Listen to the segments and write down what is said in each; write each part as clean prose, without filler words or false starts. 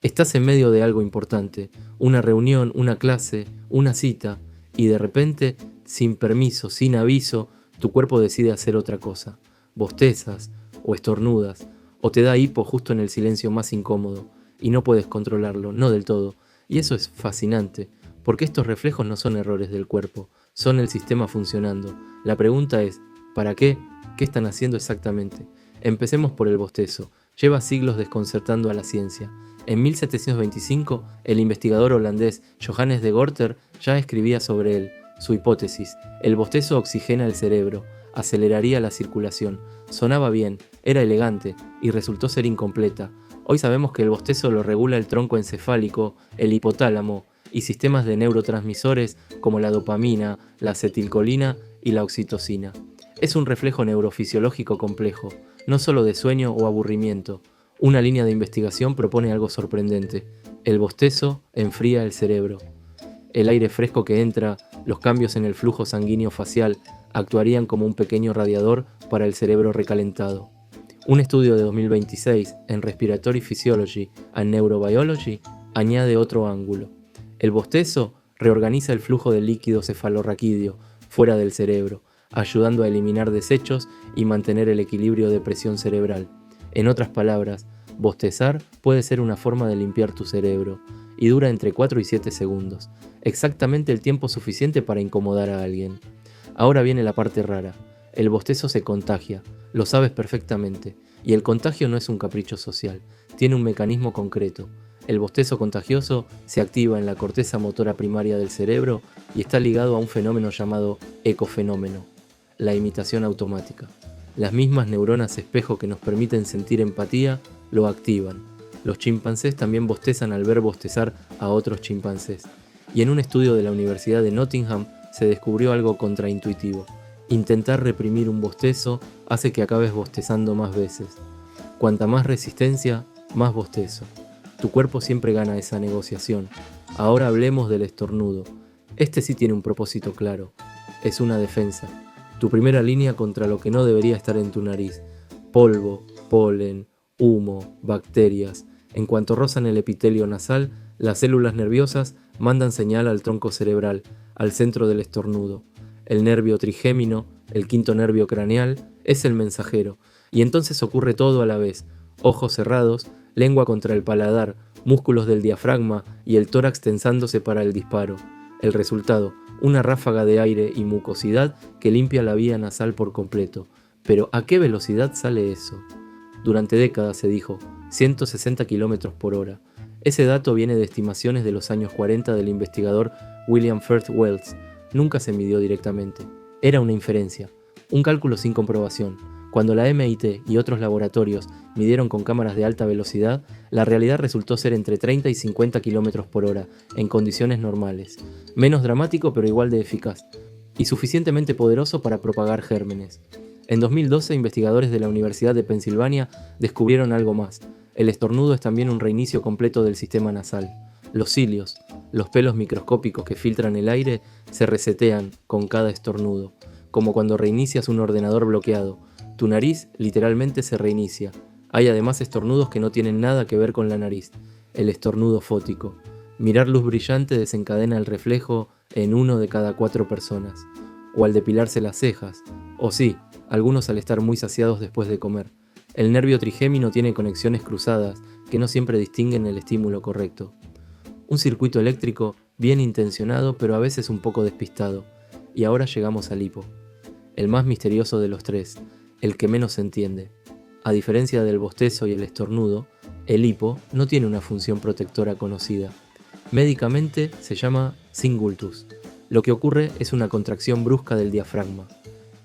Estás en medio de algo importante, una reunión, una clase, una cita, y de repente, sin permiso, sin aviso, tu cuerpo decide hacer otra cosa. Bostezas, o estornudas, o te da hipo justo en el silencio más incómodo, y no puedes controlarlo, no del todo. Y eso es fascinante, porque estos reflejos no son errores del cuerpo, son el sistema funcionando. La pregunta es, ¿para qué? ¿Qué están haciendo exactamente? Empecemos por el bostezo. Lleva siglos desconcertando a la ciencia. En 1725, el investigador holandés Johannes de Gorter ya escribía sobre él. Su hipótesis: el bostezo oxigena el cerebro, aceleraría la circulación. Sonaba bien, era elegante y resultó ser incompleta. Hoy sabemos que el bostezo lo regula el tronco encefálico, el hipotálamo y sistemas de neurotransmisores como la dopamina, la acetilcolina y la oxitocina. Es un reflejo neurofisiológico complejo, no solo de sueño o aburrimiento. Una línea de investigación propone algo sorprendente. El bostezo enfría el cerebro. El aire fresco que entra, los cambios en el flujo sanguíneo facial, actuarían como un pequeño radiador para el cerebro recalentado. Un estudio de 2026 en Respiratory Physiology and Neurobiology añade otro ángulo. El bostezo reorganiza el flujo de líquido cefalorraquídeo fuera del cerebro, ayudando a eliminar desechos y mantener el equilibrio de presión cerebral. En otras palabras, bostezar puede ser una forma de limpiar tu cerebro, y dura entre 4 y 7 segundos, exactamente el tiempo suficiente para incomodar a alguien. Ahora viene la parte rara. El bostezo se contagia, lo sabes perfectamente, y el contagio no es un capricho social, tiene un mecanismo concreto. El bostezo contagioso se activa en la corteza motora primaria del cerebro y está ligado a un fenómeno llamado ecofenómeno, la imitación automática. Las mismas neuronas espejo que nos permiten sentir empatía lo activan. Los chimpancés también bostezan al ver bostezar a otros chimpancés. Y en un estudio de la Universidad de Nottingham se descubrió algo contraintuitivo. Intentar reprimir un bostezo hace que acabes bostezando más veces. Cuanta más resistencia, más bostezo. Tu cuerpo siempre gana esa negociación. Ahora hablemos del estornudo. Este sí tiene un propósito claro. Es una defensa. Tu primera línea contra lo que no debería estar en tu nariz. Polvo, polen, humo, bacterias. En cuanto rozan el epitelio nasal, las células nerviosas mandan señal al tronco cerebral, al centro del estornudo. El nervio trigémino, el quinto nervio craneal, es el mensajero. Y entonces ocurre todo a la vez. Ojos cerrados, lengua contra el paladar, músculos del diafragma y el tórax tensándose para el disparo. El resultado: una ráfaga de aire y mucosidad que limpia la vía nasal por completo. Pero ¿a qué velocidad sale eso? Durante décadas se dijo 160 km por hora. Ese dato viene de estimaciones de los años 40 del investigador William Firth Wells. Nunca se midió directamente. Era una inferencia, un cálculo sin comprobación. Cuando la MIT y otros laboratorios midieron con cámaras de alta velocidad, la realidad resultó ser entre 30 y 50 km por hora, en condiciones normales. Menos dramático pero igual de eficaz, y suficientemente poderoso para propagar gérmenes. En 2012, investigadores de la Universidad de Pensilvania descubrieron algo más. El estornudo es también un reinicio completo del sistema nasal. Los cilios, los pelos microscópicos que filtran el aire, se resetean con cada estornudo, como cuando reinicias un ordenador bloqueado. Tu nariz literalmente se reinicia. Hay además estornudos que no tienen nada que ver con la nariz. El estornudo fótico. Mirar luz brillante desencadena el reflejo en 1 de cada 4 personas. O al depilarse las cejas. O sí, algunos al estar muy saciados después de comer. El nervio trigémino tiene conexiones cruzadas que no siempre distinguen el estímulo correcto. Un circuito eléctrico bien intencionado pero a veces un poco despistado. Y ahora llegamos al hipo. El más misterioso de los tres. El que menos se entiende. A diferencia del bostezo y el estornudo, el hipo no tiene una función protectora conocida. Médicamente se llama singultus. Lo que ocurre es una contracción brusca del diafragma.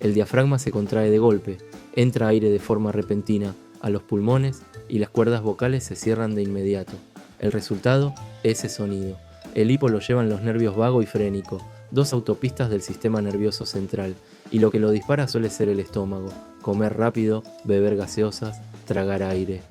El diafragma se contrae de golpe, entra aire de forma repentina a los pulmones y las cuerdas vocales se cierran de inmediato. El resultado, ese sonido. El hipo lo llevan los nervios vago y frénico, dos autopistas del sistema nervioso central, y lo que lo dispara suele ser el estómago, comer rápido, beber gaseosas, tragar aire.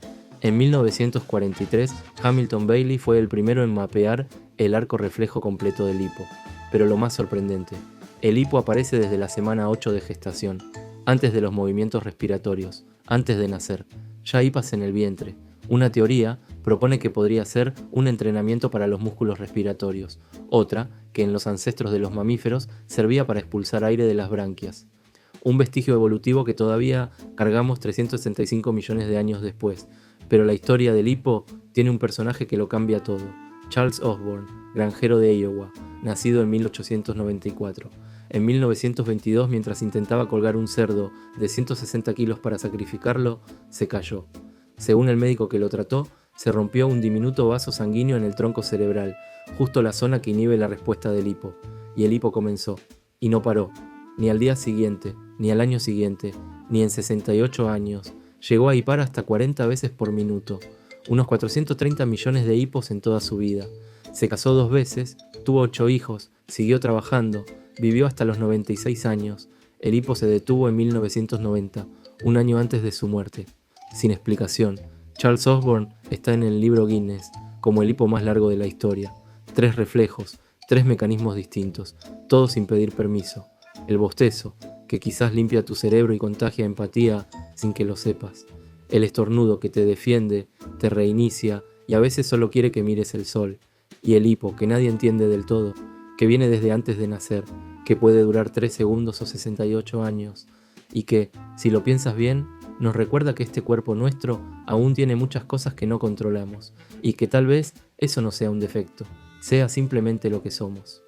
En 1943, Hamilton Bailey fue el primero en mapear el arco reflejo completo del hipo. Pero lo más sorprendente, el hipo aparece desde la semana 8 de gestación, antes de los movimientos respiratorios, antes de nacer. Ya hipas en el vientre, Una teoría propone que podría ser un entrenamiento para los músculos respiratorios, otra, que en los ancestros de los mamíferos servía para expulsar aire de las branquias. Un vestigio evolutivo que todavía cargamos 365 millones de años después, pero la historia del hipo tiene un personaje que lo cambia todo. Charles Osborne, granjero de Iowa, nacido en 1894. En 1922, mientras intentaba colgar un cerdo de 160 kilos para sacrificarlo, se cayó. Según el médico que lo trató, se rompió un diminuto vaso sanguíneo en el tronco cerebral, justo la zona que inhibe la respuesta del hipo, y el hipo comenzó, y no paró, ni al día siguiente, ni al año siguiente, ni en 68 años. Llegó a hipar hasta 40 veces por minuto, unos 430 millones de hipos en toda su vida. Se casó 2 veces, tuvo 8 hijos, siguió trabajando, vivió hasta los 96 años. El hipo se detuvo en 1990, un año antes de su muerte. Sin explicación, Charles Osborne está en el libro Guinness como el hipo más largo de la historia. 3 reflejos, 3 mecanismos distintos, todos sin pedir permiso. El bostezo, que quizás limpia tu cerebro y contagia empatía sin que lo sepas. El estornudo que te defiende, te reinicia y a veces solo quiere que mires el sol. Y el hipo, que nadie entiende del todo, que viene desde antes de nacer, que puede durar 3 segundos o 68 años, y que, si lo piensas bien, nos recuerda que este cuerpo nuestro aún tiene muchas cosas que no controlamos, y que tal vez eso no sea un defecto, sea simplemente lo que somos.